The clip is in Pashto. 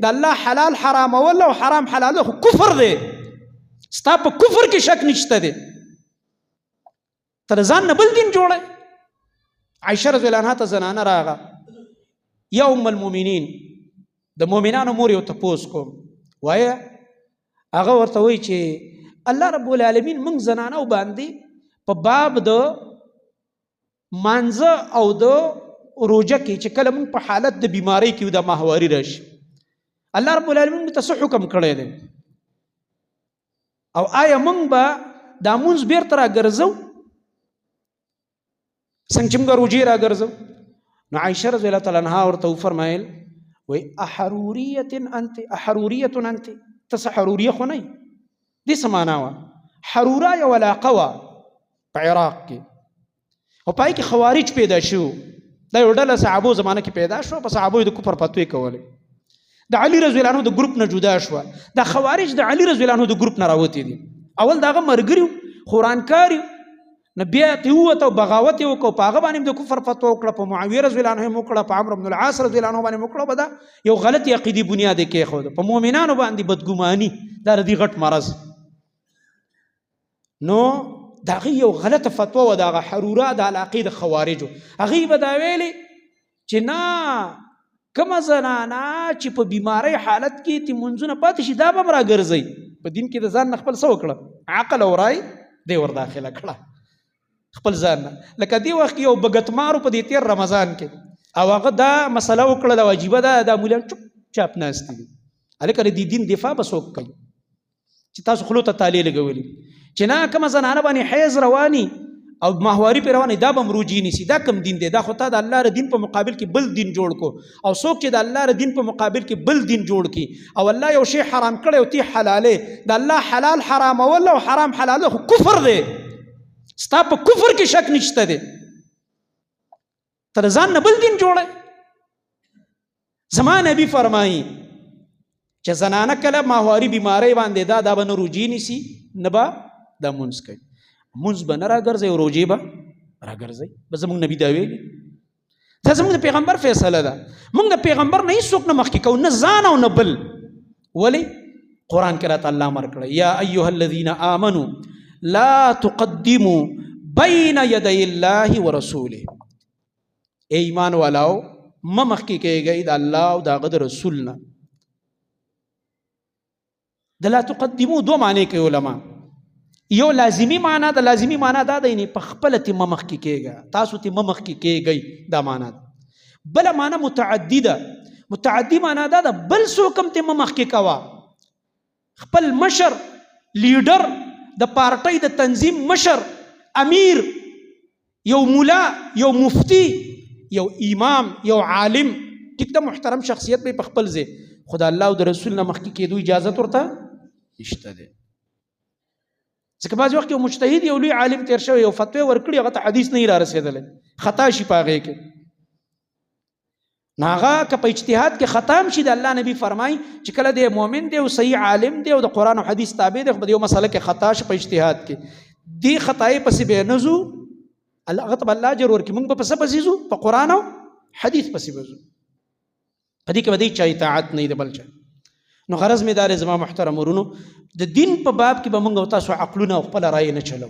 د الله حلال حرامول او حرام حلال خو کفر دی ستا په کفر کې شک نشته دی تر ځان نه بل دین جوړه عائشه رضی الله عنها ته زنانه راغه یا ام المؤمنین د مؤمنانو مور یو تپوس کوم وایه هغه ورته وایي چې الله رب العالمین موږ زنانو باندې په باب د مانځه او د روجه کې چې کله موږ په حالت د بیماری کې د ماهواري راشي الله رب العالمین ته څه حکم کړی دی او آیا موږ به دا مونځ بیرته راګرځو څنګه چې موږ روجې راګرځو نو عایشه رضی الله تعالی عنها ورته وفرمایل وی احروریه انت احروریه انت ته حروریه خو نه دې څه معنا وه حروره یو علاقه وه په عراق کې او پای کې خوارج پیدا شو دا یو ډله صحابو زمانه کې پیدا شو په صحابو د کفر فتوی کولې د علي رضی الله عنه د ګروپ نه جدا شو د خوارج د علي رضی الله عنه د ګروپ نه راوتی دي اول داغه مرګري قرآنکاري نو بیا ته وته بغاوت وکړو په هغه باندې د کفر فتوا وکړه په معاویه رضی الله عنه وکړه په عمرو بن العاص رضی الله عنه باندې وکړه بدا یو غلط عقیدی بنیاد کې خو په مؤمنانو باندې بدګماني دا ردی غټ مرض نو داغه یو غلط فتوا و داغه حروره د علاقې د خوارجو هغه به دا ویلي چې نه کومه زنانه چې په بیماری حالت کې تی منځونه پاتې شي دا به هم راګرځئ په دین کې د ځان نه خپل څه وکړه عقل او رای دی ور داخله کړه خپل ځان نه لکه دې وخت یو بګتمارو په دې تیر رمضان کې او هغه دا مسله وکړه د واجبه ده دا مولیان چوپ چاپ ناست دي هلکه د دې دین دفاع به څوک کوي چې تاسو خلو ته تالی لګولي چې نه کومه زنانه باندې حیض رواني او ماهواري پې رواني دا به هم روجې نیسي دا کم دین دی دا خو تا د الله ر دین په مقابل کې بل دین جوړ کو او څوک چې د الله ر دین په مقابل کې بل دین جوړ کی او الله یو شی حرام کړی او تی حلالې د الله حلال حرامول او حرام حلاله خو کفر دی ستا په کفر کې شک نشته دی تر ځان نه بل دین جوړه زما نبی فرمایي چې زنانه کله ماهواري بیماری باندې دا به نه روجې نیسي نه به دا مونځ کوي مونځ به نه راګرځي او روجې به راګرځي به زموږ نبي دا ویلي دا زموږ د پیغمبر فیصله ده موږ د پیغمبر نه هیڅوک نه مخکې کوو نه ځان او نه بل ولې قرآن کې راته الله امر کړی یا ایها الذین آمنوا لا تقدموا بین یدی الله ورسوله ای ایمان والاو مخکې کېږئ د الله او د هغه د رسول نه د لا تقدمو دو معنی کوي علما یو لازمی معنی د لازمی معنی دا دی نه په خپل ته مخکې کېږي تاسو ته مخکې کېږئ دا معنی بل معنی متعدی معنی دا بل څوک هم ته مخکې کوا خپل مشر لیډر د پارټۍ د تنظیم مشر امیر یو مولا یو مفتی یو امام یو عالم ټیک د محترم شخصیت به په خپل ځای خدا الله او د رسول نه مخکې کېدو اجازه ورته نشته ده ځکه بعض وخت یو مجتهد یو لوی عالم تیر شوی یو فتوی ورکړي هغه ته حدیث نه را رسېدلی خطا شي په هغې کې نو هغه که په اجتهاد کې خطا هم شي د الله نبی فرمایي چې کله دی مؤمن دی او صحیح عالم دی او د قرآن او حدیث تابع دی خو په یو مسله کې خطا شي په اجتهاد کې دې خطایې پسې به نه ځو هغه ته به الله اجر ورکړي موږ به په څه پسې ځو په قرآن او حدیث پسې به ځو په دې کې به دې چا اطاعت نه وي د بل چا نو غرض مې دا دی زما محترم ورونو د دین په باب کې به موږ او تاسو عقلونه او خپله رایې نه چلو